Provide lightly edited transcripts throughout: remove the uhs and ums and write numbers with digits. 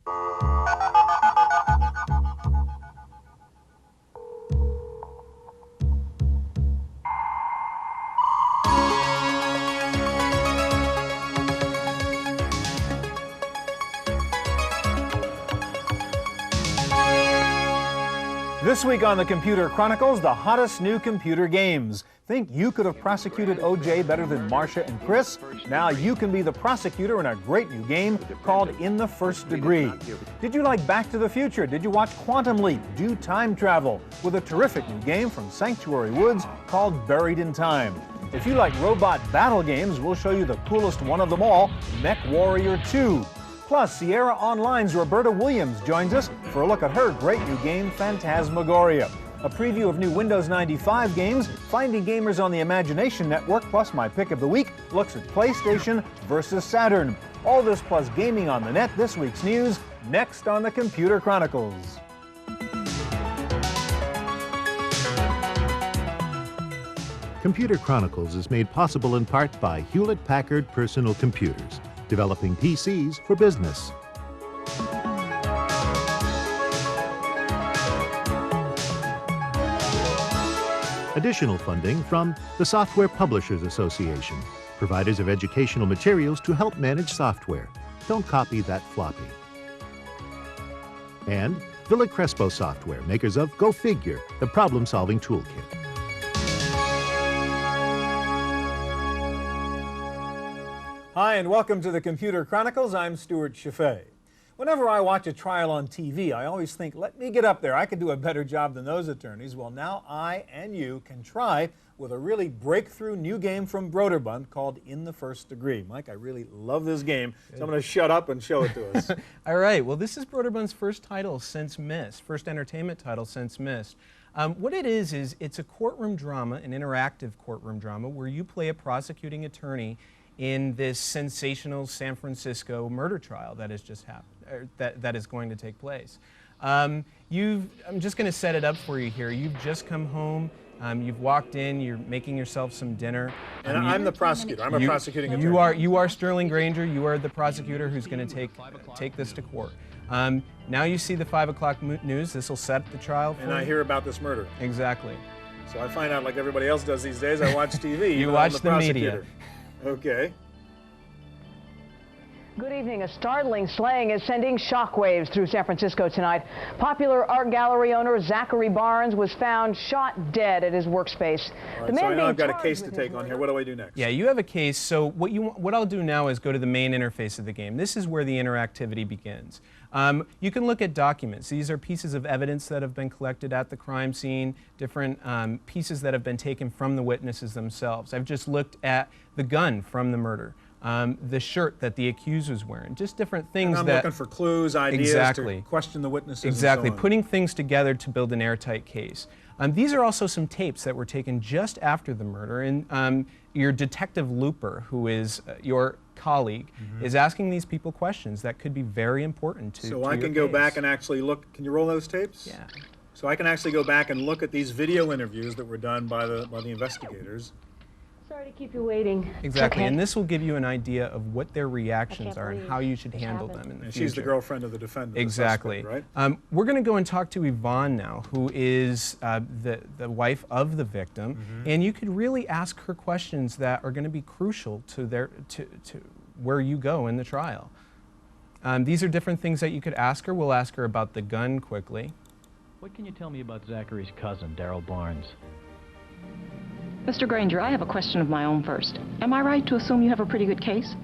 This week on the Computer Chronicles, the hottest new computer games. Think you could have prosecuted OJ better than Marcia and Chris? Now you can be the prosecutor in a great new game called In the First Degree. Did you like Back to the Future? Did you watch Quantum Leap? Do time travel with a terrific new game from Sanctuary Woods called Buried in Time. If you like robot battle games, we'll show you the coolest one of them all, Mech Warrior 2. Plus, Sierra Online's Roberta Williams joins us for a look at her great new game, Phantasmagoria. A preview of new Windows 95 games, Finding Gamers on the Imagination Network, plus my pick of the week looks at PlayStation versus Saturn. All this plus gaming on the net, this week's news, next on the Computer Chronicles. Computer Chronicles is made possible in part by Hewlett-Packard Personal Computers, developing PCs for business. Additional funding from the Software Publishers Association, providers of educational materials to help manage software. Don't copy that floppy. And Villa Crespo Software, makers of Go Figure, the problem-solving toolkit. Hi, and welcome to the Computer Chronicles. I'm Stuart Chaffee. Whenever I watch a trial on TV, I always think, let me get up there. I could do a better job than those attorneys. Well, now I and you can try with a really breakthrough new game from Broderbund called In the First Degree. Mike, I really love this game, so I'm going to shut up and show it to us. All right. Well, this is Broderbund's first title since Myst, first entertainment title since Myst. What it is it's a courtroom drama, an interactive courtroom drama, where you play a prosecuting attorney in this sensational San Francisco murder trial that has just happened, that is going to take place. I'm just going to set it up for you here. You've just come home. You've walked in. You're making yourself some dinner. And I'm the prosecutor. I'm a prosecuting attorney. You are Sterling Granger. You are the prosecutor who's going to take this to court. Now you see the 5 o'clock news. This will set the trial for And I hear about this murder. Exactly. So I find out like everybody else does these days. I watch TV. You watch the media. Okay. Good evening. A startling slaying is sending shockwaves through San Francisco tonight. Popular art gallery owner Zachary Barnes was found shot dead at his workspace. Right, so I know I've got a case to take on here. What do I do next? Yeah, you have a case. So what I'll do now is go to the main interface of the game. This is where the interactivity begins. You can look at documents. These are pieces of evidence that have been collected at the crime scene, different pieces that have been taken from the witnesses themselves. I've just looked at the gun from the murder. The shirt that the accused was wearing, just different things and I'm looking for clues, ideas to question the witnesses. Exactly, and so on. Putting things together to build an airtight case. These are also some tapes that were taken just after the murder, and your detective Looper, who is your colleague, is asking these people questions that could be very important to So I can go back and actually look. Can you roll those tapes? Yeah. So I can actually go back and look at these video interviews that were done by the investigators. Sorry to keep you waiting. Exactly, Okay. and this will give you an idea of what their reactions are and how you should handle them in the future. She's the girlfriend of the defendant. Exactly. The suspect, right? We're going to go and talk to Yvonne now, who is the wife of the victim, and you could really ask her questions that are going to be crucial to where you go in the trial. These are different things that you could ask her. We'll ask her about the gun quickly. What can you tell me about Zachary's cousin, Daryl Barnes? Mr. Granger, I have a question of my own first. Am I right to assume you have a pretty good case?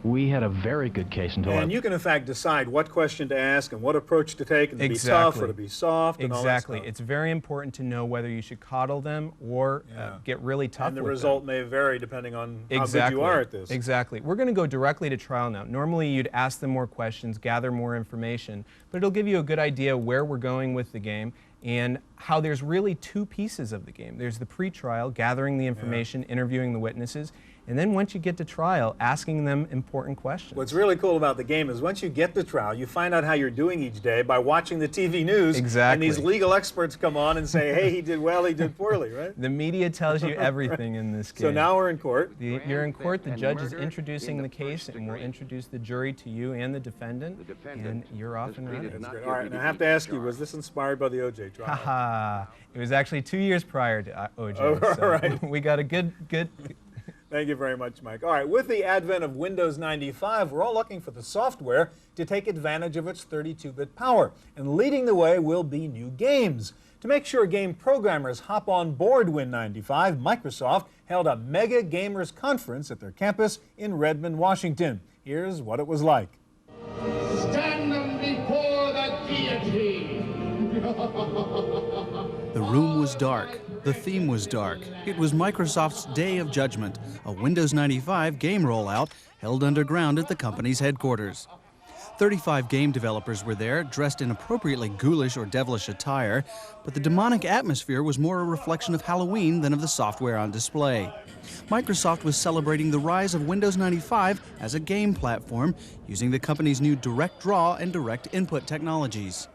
We had a very good case until And you can, in fact, decide what question to ask and what approach to take, and to be tough or to be soft and all that stuff. It's very important to know whether you should coddle them or get really tough with them. And the result may vary depending on how good you are at this. Exactly. We're going to go directly to trial now. Normally, you'd ask them more questions, gather more information, but it'll give you a good idea where we're going with the game and how there's really two pieces of the game. There's the pre-trial, gathering the information, interviewing the witnesses, And then once you get to trial, asking them important questions. What's really cool about the game is once you get to trial, you find out how you're doing each day by watching the TV news. Exactly. And these legal experts come on and say, hey, he did well, he did poorly, right? The media tells you everything in this game. So now we're in court. You're in court, the judge is introducing the case and will introduce the jury to you and the defendant, and you're off and running. That's great. All right, and I have to ask you, was this inspired by the O.J. trial? Haha, it was actually 2 years prior to O.J. Oh, so right. We got a good. Thank you very much, Mike. All right, with the advent of Windows 95, we're all looking for the software to take advantage of its 32-bit power. And leading the way will be new games. To make sure game programmers hop on board Win95, Microsoft held a mega gamers conference at their campus in Redmond, Washington. Here's what it was like. Stand them before the guillotine. The room was dark. The theme was dark. It was Microsoft's Day of Judgment, a Windows 95 game rollout held underground at the company's headquarters. 35 game developers were there, dressed in appropriately ghoulish or devilish attire, but the demonic atmosphere was more a reflection of Halloween than of the software on display. Microsoft was celebrating the rise of Windows 95 as a game platform, using the company's new direct draw and direct input technologies.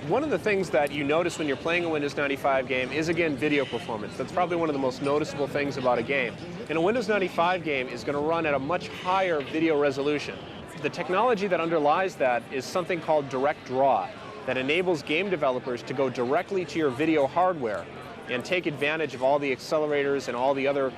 One of the things that you notice when you're playing a Windows 95 game is, again, video performance. That's probably one of the most noticeable things about a game. And a Windows 95 game is going to run at a much higher video resolution. The technology that underlies that is something called direct draw that enables game developers to go directly to your video hardware and take advantage of all the accelerators and all the other,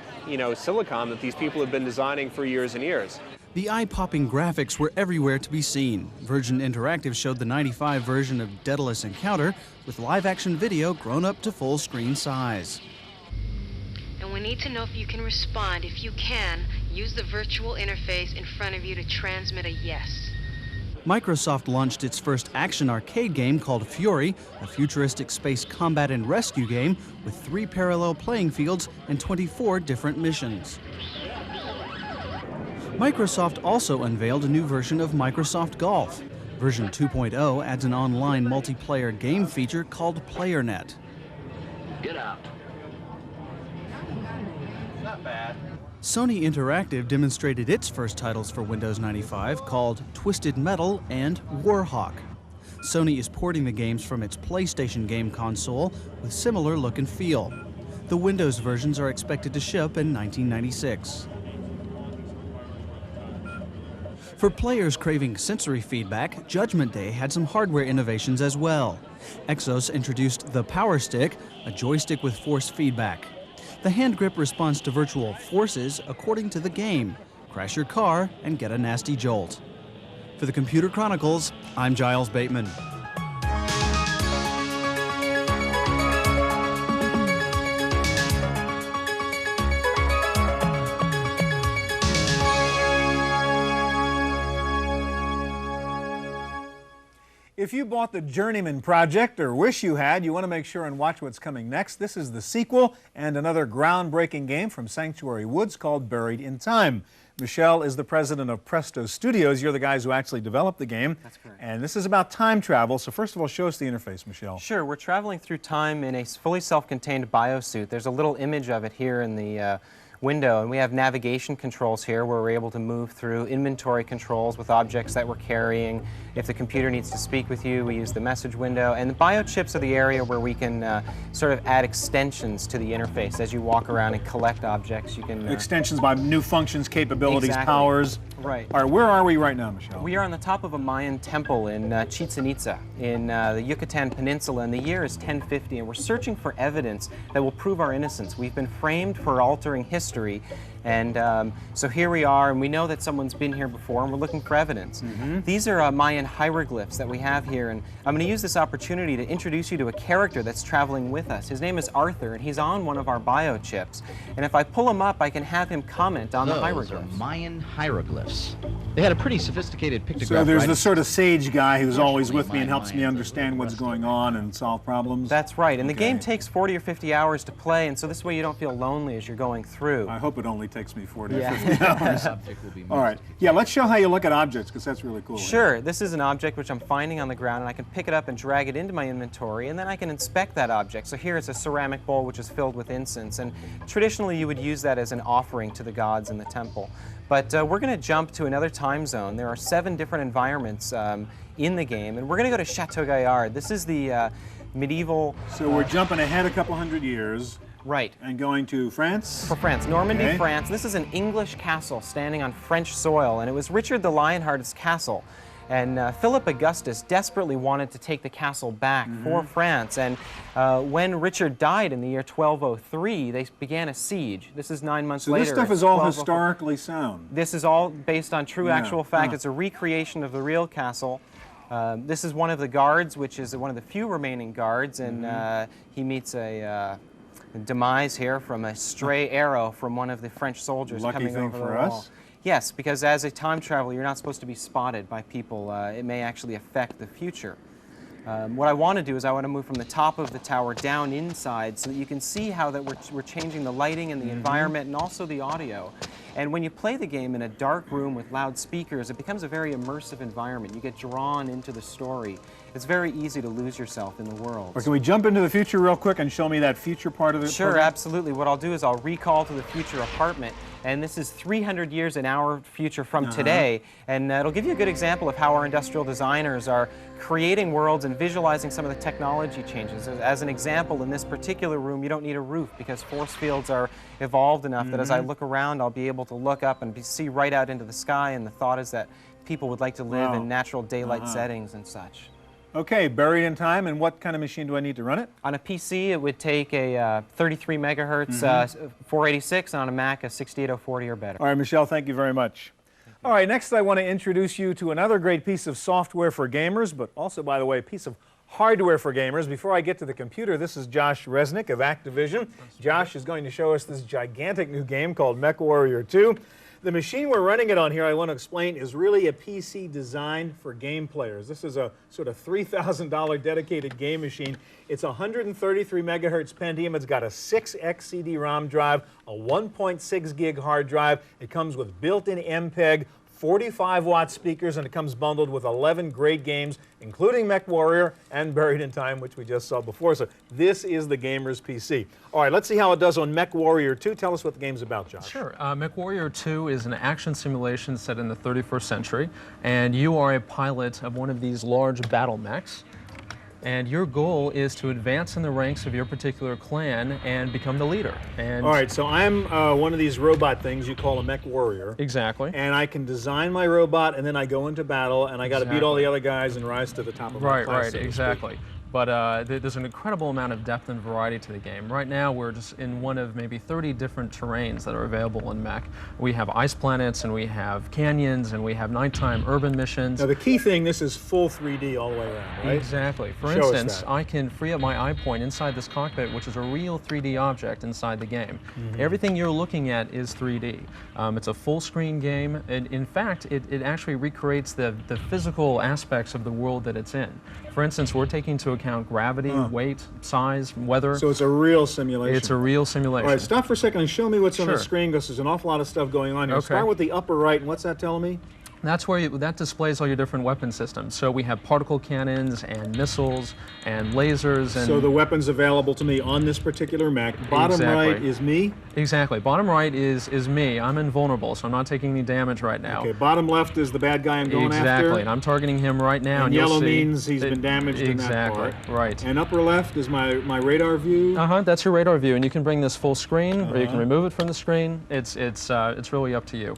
silicon that these people have been designing for years and years. The eye-popping graphics were everywhere to be seen. Virgin Interactive showed the 95 version of Daedalus Encounter with live-action video grown up to full-screen size. And we need to know if you can respond. If you can, use the virtual interface in front of you to transmit a yes. Microsoft launched its first action arcade game called Fury, a futuristic space combat and rescue game with 3 parallel playing fields and 24 different missions. Microsoft also unveiled a new version of Microsoft Golf. Version 2.0 adds an online multiplayer game feature called PlayerNet. Get out. Not bad. Sony Interactive demonstrated its first titles for Windows 95 called Twisted Metal and Warhawk. Sony is porting the games from its PlayStation game console with similar look and feel. The Windows versions are expected to ship in 1996. For players craving sensory feedback, Judgment Day had some hardware innovations as well. Exos introduced the Power Stick, a joystick with force feedback. The hand grip responds to virtual forces according to the game. Crash your car and get a nasty jolt. For the Computer Chronicles, I'm Giles Bateman. If you bought the Journeyman Project or wish you had, you want to make sure and watch what's coming next. This is the sequel and another groundbreaking game from Sanctuary Woods called Buried in Time. Michelle is the president of Presto Studios. You're the guys who actually developed the game. That's correct. And this is about time travel. So first of all, show us the interface, Michelle. Sure. We're traveling through time in a fully self-contained biosuit. There's a little image of it here in the window, and we have navigation controls here where we're able to move through inventory controls with objects that we're carrying. If the computer needs to speak with you, we use the message window. And the biochips are the area where we can sort of add extensions to the interface. As you walk around and collect objects, you can... Extensions by new functions, capabilities, exactly. Powers. Right. All right, where are we right now, Michelle? We are on the top of a Mayan temple in Chichen Itza in the Yucatan Peninsula, and the year is 1050, and we're searching for evidence that will prove our innocence. We've been framed for altering history, and so here we are, and we know that someone's been here before, and we're looking for evidence. These are Mayan hieroglyphs that we have here, and I'm going to use this opportunity to introduce you to a character that's traveling with us. His name is Arthur, and he's on one of our biochips, and if I pull him up, I can have him comment on the hieroglyphs. Those are Mayan hieroglyphs. They had a pretty sophisticated pictograph. So there's the sort of sage guy who's always with me and helps me understand what's going on and solve problems? That's right, and the game takes 40 or 50 hours to play, and so this way you don't feel lonely as you're going through. I hope it only takes me 40 or Yeah. 50 hours. All right. Yeah, let's show how you look at objects, because that's really cool. Sure. This is an object which I'm finding on the ground, and I can pick it up and drag it into my inventory, and then I can inspect that object. So here is a ceramic bowl which is filled with incense, and traditionally you would use that as an offering to the gods in the temple. But we're going to jump to another time zone. There are 7 different environments in the game, and we're going to go to Chateau Gaillard. This is the medieval... So we're jumping ahead a couple hundred years. Right. And going to France? For France, Normandy, Okay. France. This is an English castle standing on French soil, and it was Richard the Lionheart's castle. And Philip Augustus desperately wanted to take the castle back for France. And when Richard died in the year 1203, they began a siege. This is 9 months So later. this stuff is all historically sound. This is all based on true Yeah. actual fact. It's a recreation of the real castle. This is one of the guards, which is one of the few remaining guards, and he meets a demise here from a stray arrow from one of the French soldiers Lucky coming thing over the for wall. us. Yes, because as a time traveler, you're not supposed to be spotted by people. It may actually affect the future. What I want to do is I want to move from the top of the tower down inside so that you can see how that we're changing the lighting and the environment and also the audio. And when you play the game in a dark room with loud speakers, it becomes a very immersive environment. You get drawn into the story. It's very easy to lose yourself in the world. Or can we jump into the future real quick and show me that future part of it? Sure, absolutely. What I'll do is I'll recall to the future apartment, and this is 300 years in our future from today, and it'll give you a good example of how our industrial designers are creating worlds and visualizing some of the technology changes. As an example, in this particular room, you don't need a roof because force fields are evolved enough that as I look around, I'll be able to look up and see right out into the sky, and the thought is that people would like to live in natural daylight settings and such. Okay, Buried in Time, and what kind of machine do I need to run it? On a PC, it would take a 33 megahertz 486, and on a Mac, a 68040 or better. All right, Michelle, thank you very much. All right, next I want to introduce you to another great piece of software for gamers, but also, by the way, a piece of hardware for gamers. Before I get to the computer, this is Josh Resnick of Activision. Josh is going to show us this gigantic new game called MechWarrior 2. The machine we're running it on here, I want to explain, is really a PC designed for game players. This is a sort of $3,000 dedicated game machine. It's a 133 megahertz Pentium. It's got a 6X CD-ROM drive, a 1.6 gig hard drive. It comes with built-in MPEG, 45-watt speakers, and it comes bundled with 11 great games, including MechWarrior and Buried in Time, which we just saw before. So this is the gamer's PC. All right, let's see how it does on MechWarrior 2. Tell us what the game's about, Josh. Sure. MechWarrior 2 is an action simulation set in the 31st century, and you are a pilot of one of these large battle mechs. And your goal is to advance in the ranks of your particular clan and become the leader. And all right, so I'm one of these robot things you call a mech warrior. Exactly. And I can design my robot, and then I go into battle, and I got to beat all the other guys and rise to the top of my class. Right, exactly. But there's an incredible amount of depth and variety to the game. Right now, we're just in one of maybe 30 different terrains that are available in Mech. We have ice planets, and we have canyons, and we have nighttime urban missions. Now, the key thing, this is full 3D all the way around, right? Exactly. For instance, I can free up my eye point inside this cockpit, which is a real 3D object inside the game. Everything you're looking at is 3D. It's a full-screen game. And in fact, it actually recreates the physical aspects of the world that it's in. For instance, we're taking into account gravity, weight, size, weather. So it's a real simulation. It's a real simulation. All right, stop for a second and show me what's on the screen, because there's an awful lot of stuff going on here. Okay. Start with the upper right, and what's that telling me? That's where that displays all your different weapon systems. So we have particle cannons and missiles and lasers. And so the weapons available to me on this particular mech. Bottom right is me? Exactly. Bottom right is me. I'm invulnerable, so I'm not taking any damage right now. Okay, bottom left is the bad guy I'm going after? Exactly, and I'm targeting him right now. And you'll yellow see means he's been damaged in that part. Exactly, right. And upper left is my radar view? That's your radar view, and you can bring this full screen, or you can remove it from the screen. It's really up to you.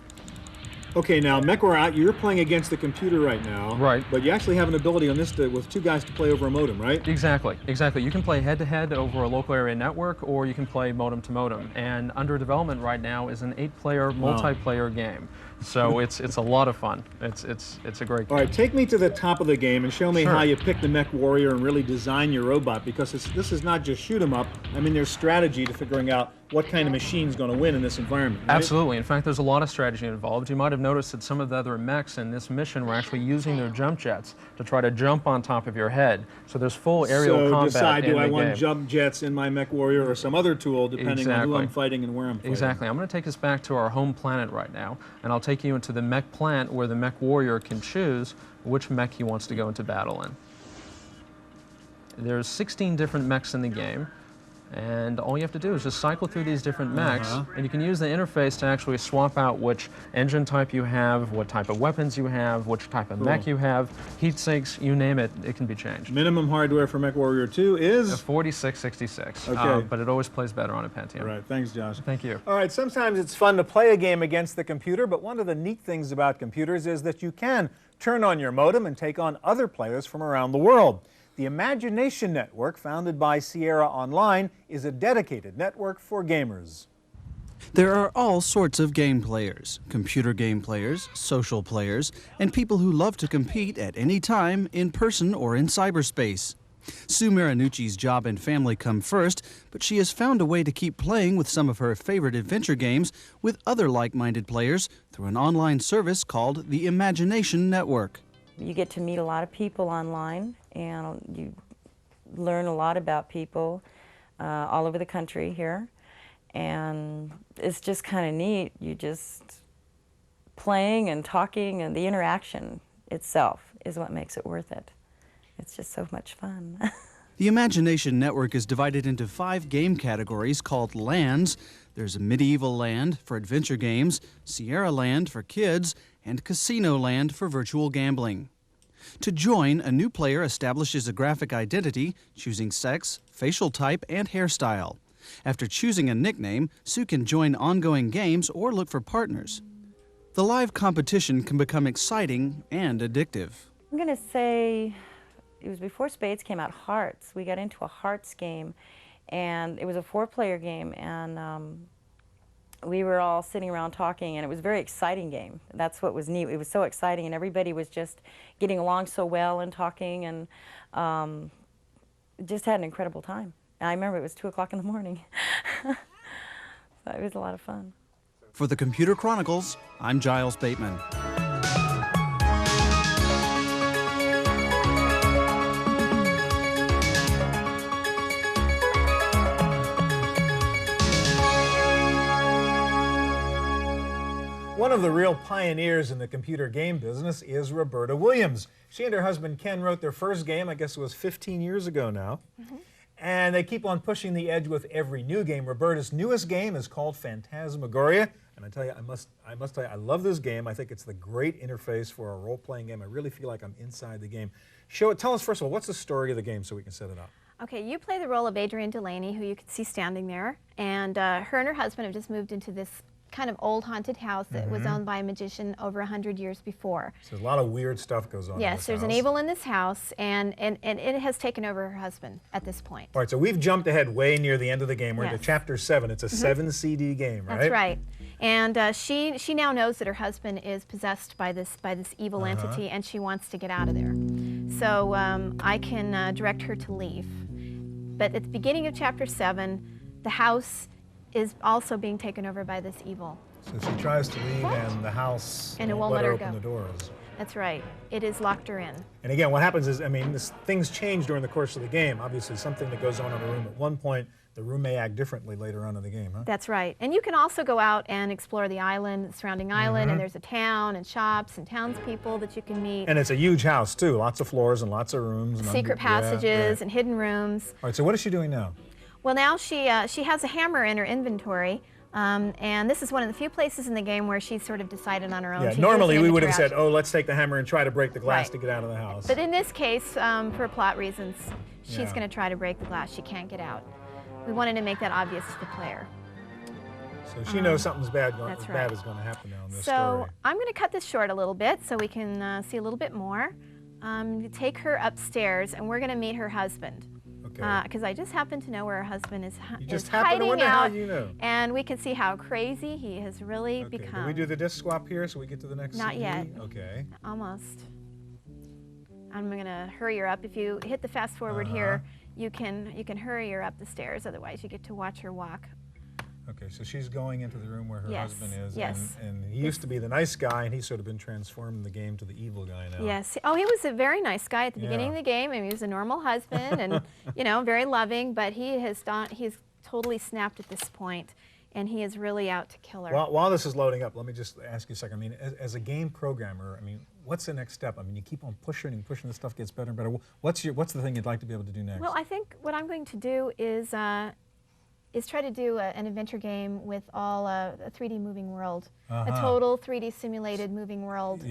Okay, now MechWarrior, you're playing against the computer right now. Right. But you actually have an ability on this with 2 guys to play over a modem, right? Exactly, exactly. You can play head-to-head over a local area network, or you can play modem-to-modem. And under development right now is an 8-player multiplayer game. So it's a lot of fun. It's a great game. All right, take me to the top of the game and show me Sure. how you pick the Mech Warrior and really design your robot, because this is not just shoot 'em up. I mean, there's strategy to figuring out what kind of machine's going to win in this environment. Right? Absolutely. In fact, there's a lot of strategy involved. You might have noticed that some of the other mechs in this mission were actually using their jump jets to try to jump on top of your head. So there's full aerial combat decide, in do the I game. want jump jets in my Mech Warrior or some other tool, depending on who I'm fighting and where I'm fighting. Exactly. I'm going to take us back to our home planet right now, and I'll take you into the Mech plant where the Mech Warrior can choose which mech he wants to go into battle in. There's 16 different mechs in the game, and all you have to do is just cycle through these different mechs, and you can use the interface to actually swap out which engine type you have, what type of weapons you have, which type of mech you have, heat sinks, you name it, it can be changed. Minimum hardware for Mech Warrior 2 is? 4666, Okay. but it always plays better on a Pentium. Right, thanks, Josh. Thank you. All right, sometimes it's fun to play a game against the computer, but one of the neat things about computers is that you can turn on your modem and take on other players from around the world. The Imagination Network, founded by Sierra Online, is a dedicated network for gamers. There are all sorts of game players, computer game players, social players, and people who love to compete at any time, in person or in cyberspace. Sue Marinucci's job and family come first, but she has found a way to keep playing with some of her favorite adventure games with other like-minded players through an online service called the Imagination Network. You get to meet a lot of people online, and you learn a lot about people all over the country here, and it's just kind of neat. You just playing and talking, and the interaction itself is what makes it worth it. It's just so much fun. The Imagination Network is divided into 5 game categories called lands. There's a Medieval Land for adventure games, Sierra Land for kids, and Casino Land for virtual gambling. To join, a new player establishes a graphic identity, choosing sex, facial type, and hairstyle. After choosing a nickname, Sue can join ongoing games or look for partners. The live competition can become exciting and addictive. I'm going to say it was before Spades came out, Hearts. We got into a Hearts game, and it was a 4-player game, and we were all sitting around talking, and it was a very exciting game. That's what was neat. It was so exciting, and everybody was just getting along so well and talking, and just had an incredible time. And I remember it was 2 o'clock in the morning. So it was a lot of fun. For the Computer Chronicles, I'm Giles Bateman. One of the real pioneers in the computer game business is Roberta Williams. She and her husband Ken wrote their first game, I guess it was 15 years ago now. And they keep on pushing the edge with every new game. Roberta's newest game is called Phantasmagoria. And I tell you, I must tell you, I love this game. I think it's the great interface for a role-playing game. I really feel like I'm inside the game. Tell us, first of all, what's the story of the game so we can set it up? Okay, you play the role of Adrienne Delaney, who you can see standing there. And her and her husband have just moved into this kind of old haunted house that was owned by a magician over 100 years before. So a lot of weird stuff goes on. Yes, there's an evil in this house, and it has taken over her husband at this point. All right, so we've jumped ahead way near the end of the game. We're into chapter 7. It's a 7 CD game, right? That's right. And she now knows that her husband is possessed by this evil entity, and she wants to get out of there. So I can direct her to leave. But at the beginning of chapter 7, the house is also being taken over by this evil. So she tries to leave, and the house and it won't let her open go. the doors. That's right. It has locked her in. And again, what happens is, I mean, things change during the course of the game. Obviously, something that goes on in a room at one point, the room may act differently later on in the game, huh? That's right. And you can also go out and explore the island, the surrounding island, and there's a town and shops and townspeople that you can meet. And it's a huge house, too. Lots of floors and lots of rooms. And secret passages and hidden rooms. All right, so what is she doing now? Well, now she has a hammer in her inventory. And this is one of the few places in the game where she's sort of decided on her own. Yeah, normally we would have said, oh, let's take the hammer and try to break the glass to get out of the house. But in this case, for plot reasons, she's going to try to break the glass. She can't get out. We wanted to make that obvious to the player. So she knows something's bad is going to happen now in this story. So I'm going to cut this short a little bit so we can see a little bit more. Take her upstairs, and we're going to meet her husband. Okay. Because I just happen to know where her husband is, You just is happen to hiding wonder out, how you know. and we can see how crazy he has really Okay. become. Can we do the disc swap here so we get to the next Not CD? yet. Okay. Almost. I'm going to hurry her up. If you hit the fast forward here, you can hurry her up the stairs. Otherwise, you get to watch her walk. Okay, so she's going into the room where her husband is. Yes. And he used to be the nice guy, and he's sort of been transformed in the game to the evil guy now. Yes. Oh, he was a very nice guy at the beginning of the game, and he was a normal husband, and you know, very loving. But he's totally snapped at this point, and he is really out to kill her. While this is loading up, let me just ask you a second. I mean, as a game programmer, I mean, what's the next step? I mean, you keep on pushing and pushing. This stuff gets better and better. What's the thing you'd like to be able to do next? Well, I think what I'm going to do is try to do an adventure game with all a 3D moving world, a total 3D simulated moving world,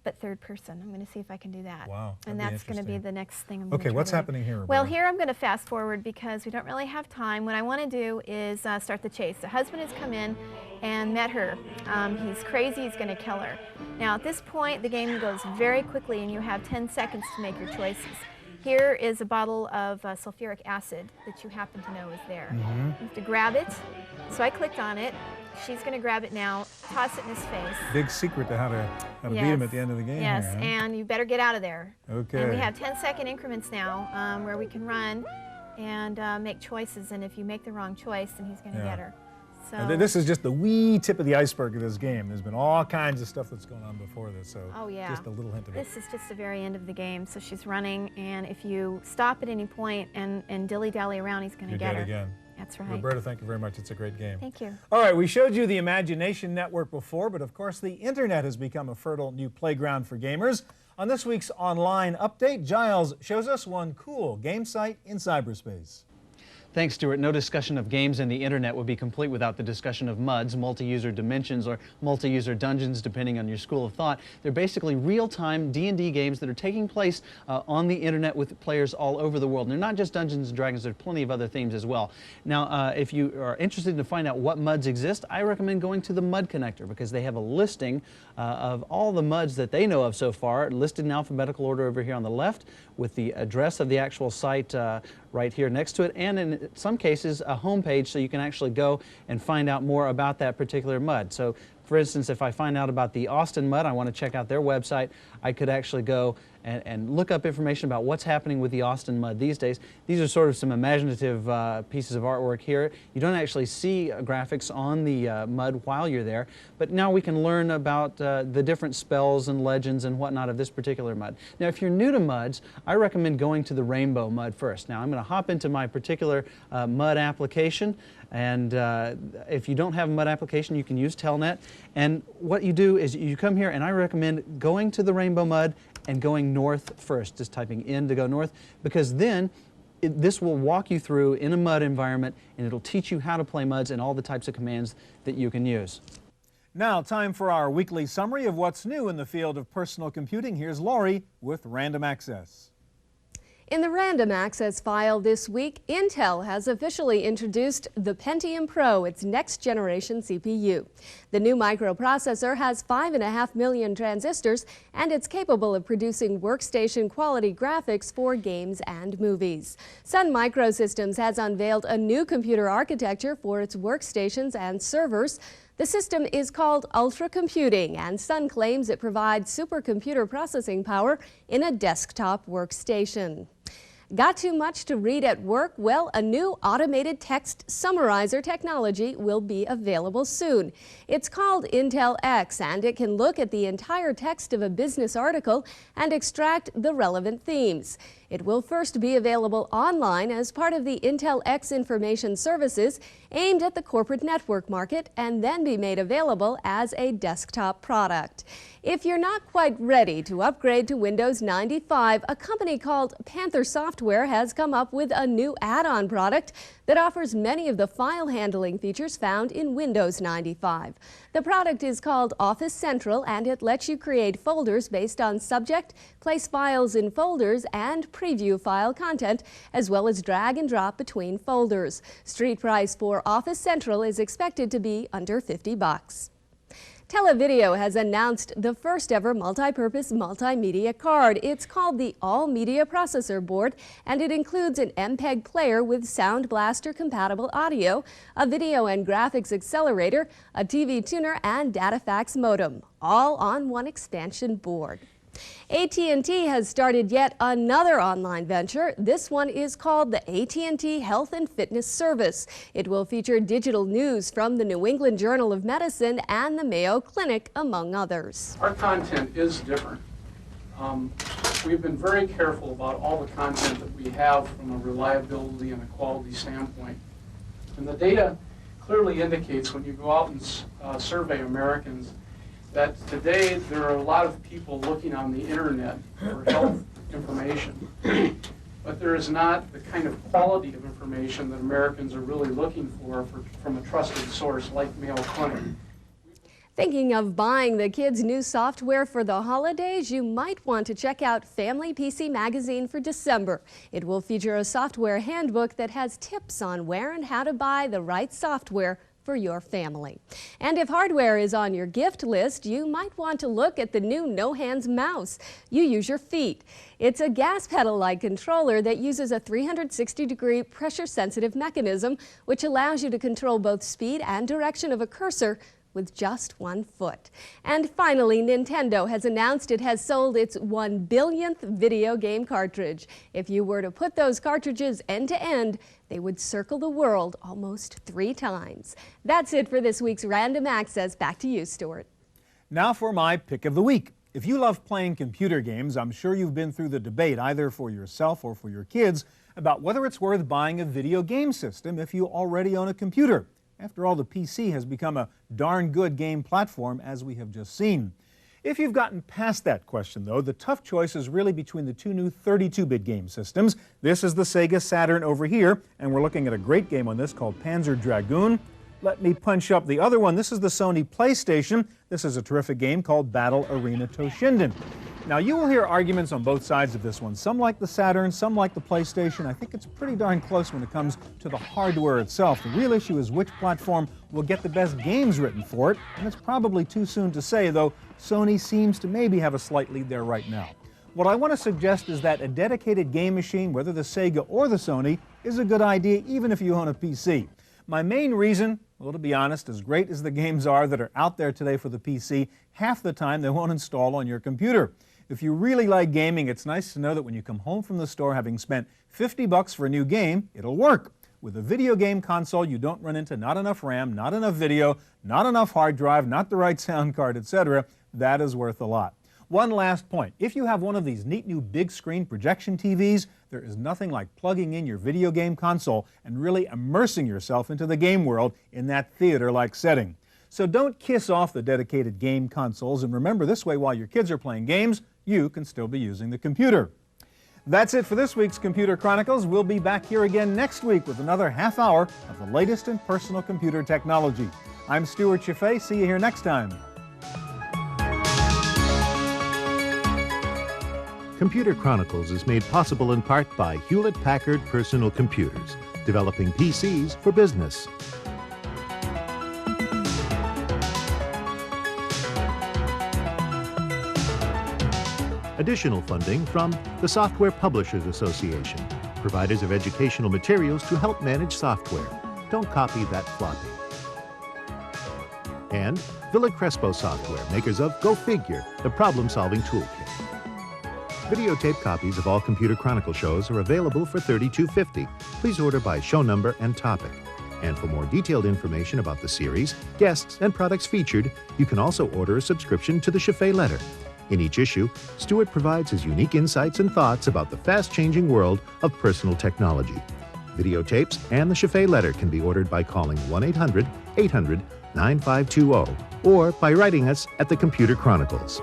but third person. I'm going to see if I can do that. Wow, and that's going to be the next thing I'm going to Okay, try what's to do. happening here, Roberta? Well, here I'm going to fast forward because we don't really have time. What I want to do is start the chase. The husband has come in and met her. He's crazy. He's going to kill her. Now, at this point, the game goes very quickly, and you have 10 seconds to make your choices. Here is a bottle of sulfuric acid that you happen to know is there. You have to grab it. So I clicked on it. She's going to grab it now, toss it in his face. Big secret to how to beat him at the end of the game. Yes, here, huh? and you better get out of there. Okay. And we have 10-second increments now where we can run and make choices. And if you make the wrong choice, then he's going to get her. So This is just the wee tip of the iceberg of this game. There's been all kinds of stuff that's going on before this, so just a little hint of it. This is just the very end of the game. So she's running, and if you stop at any point and dilly-dally around, he's going to get her. Again. That's right. Roberta, thank you very much. It's a great game. Thank you. All right, we showed you the Imagination Network before, but of course the internet has become a fertile new playground for gamers. On this week's online update, Giles shows us one cool game site in cyberspace. Thanks, Stuart. No discussion of games and the internet would be complete without the discussion of MUDs, multi-user dimensions, or multi-user dungeons, depending on your school of thought. They're basically real-time D&D games that are taking place on the internet with players all over the world. And they're not just Dungeons & Dragons, there's plenty of other themes as well. Now, if you are interested to find out what MUDs exist, I recommend going to the MUD Connector because they have a listing of all the MUDs that they know of so far, listed in alphabetical order over here on the left, with the address of the actual site right here next to it, and in some cases a home page so you can actually go and find out more about that particular MUD. So for instance, if I find out about the Austin MUD, I want to check out their website, I could actually go and look up information about what's happening with the Austin MUD these days. These are sort of some imaginative pieces of artwork here. You don't actually see graphics on the MUD while you're there, but now we can learn about the different spells and legends and whatnot of this particular MUD. Now, if you're new to MUDs, I recommend going to the Rainbow MUD first. Now, I'm going to hop into my particular MUD application, and if you don't have a MUD application, you can use Telnet. And what you do is you come here, and I recommend going to the Rainbow MUD and going north first, just typing in to go north, because then this will walk you through in a MUD environment, and it'll teach you how to play MUDs and all the types of commands that you can use. Now, time for our weekly summary of what's new in the field of personal computing. Here's Laurie with Random Access. In the Random Access file this week, Intel has officially introduced the Pentium Pro, its next-generation CPU. The new microprocessor has 5.5 million transistors, and it's capable of producing workstation-quality graphics for games and movies. Sun Microsystems has unveiled a new computer architecture for its workstations and servers. The system is called Ultra Computing, and Sun claims it provides supercomputer processing power in a desktop workstation. Got too much to read at work? Well, a new automated text summarizer technology will be available soon. It's called Intel X, and it can look at the entire text of a business article and extract the relevant themes. It will first be available online as part of the Intel X Information Services aimed at the corporate network market, and then be made available as a desktop product. If you're not quite ready to upgrade to Windows 95, a company called Panther Software has come up with a new add-on product that offers many of the file handling features found in Windows 95. The product is called Office Central, and it lets you create folders based on subject, place files in folders, and preview file content, as well as drag and drop between folders. Street price for Office Central is expected to be under $50. Televideo has announced the first ever multi-purpose multimedia card. It's called the All Media Processor Board, and it includes an MPEG player with Sound Blaster compatible audio, a video and graphics accelerator, a TV tuner, and data fax modem, all on one expansion board. AT&T has started yet another online venture. This one is called the AT&T Health and Fitness Service. It will feature digital news from the New England Journal of Medicine and the Mayo Clinic, among others. Our content is different. We've been very careful about all the content that we have from a reliability and a quality standpoint. And the data clearly indicates when you go out and survey Americans that today there are a lot of people looking on the internet for health information, but there is not the kind of quality of information that Americans are really looking for from a trusted source like Mayo Clinic. Thinking of buying the kids' new software for the holidays? You might want to check out Family PC Magazine for December. It will feature a software handbook that has tips on where and how to buy the right software for your family. And if hardware is on your gift list, you might want to look at the new No Hands mouse. You use your feet. It's a gas pedal-like controller that uses a 360-degree pressure-sensitive mechanism, which allows you to control both speed and direction of a cursor with just one foot. And finally, Nintendo has announced it has sold its 1 billionth video game cartridge. If you were to put those cartridges end to end, they would circle the world almost 3 times. That's it for this week's Random Access. Back to you, Stuart. Now for my pick of the week. If you love playing computer games, I'm sure you've been through the debate, either for yourself or for your kids, about whether it's worth buying a video game system if you already own a computer. After all, the PC has become a darn good game platform, as we have just seen. If you've gotten past that question, though, the tough choice is really between the two new 32-bit game systems. This is the Sega Saturn over here, and we're looking at a great game on this called Panzer Dragoon. Let me punch up the other one. This is the Sony PlayStation. This is a terrific game called Battle Arena Toshinden. Now, you will hear arguments on both sides of this one. Some like the Saturn, some like the PlayStation. I think it's pretty darn close when it comes to the hardware itself. The real issue is which platform will get the best games written for it, and it's probably too soon to say, though Sony seems to maybe have a slight lead there right now. What I want to suggest is that a dedicated game machine, whether the Sega or the Sony, is a good idea even if you own a PC. My main reason, well, to be honest, as great as the games are that are out there today for the PC, half the time they won't install on your computer. If you really like gaming, it's nice to know that when you come home from the store having spent $50 for a new game, it'll work. With a video game console, you don't run into not enough RAM, not enough video, not enough hard drive, not the right sound card, etc. That is worth a lot. One last point. If you have one of these neat new big screen projection TVs, there is nothing like plugging in your video game console and really immersing yourself into the game world in that theater-like setting. So don't kiss off the dedicated game consoles, and remember, this way while your kids are playing games, you can still be using the computer. That's it for this week's Computer Chronicles. We'll be back here again next week with another half hour of the latest in personal computer technology. I'm Stuart Chaffee. See you here next time. Computer Chronicles is made possible in part by Hewlett-Packard Personal Computers, developing PCs for business. Additional funding from the Software Publishers Association, providers of educational materials to help manage software. Don't copy that floppy. And Villa Crespo Software, makers of Go Figure, the problem-solving toolkit. Videotape copies of all Computer Chronicle shows are available for $32.50. Please order by show number and topic. And for more detailed information about the series, guests, and products featured, you can also order a subscription to the Chaffee Letter. In each issue, Stuart provides his unique insights and thoughts about the fast-changing world of personal technology. Videotapes and the Chaffee Letter can be ordered by calling 1-800-800-9520 or by writing us at the Computer Chronicles.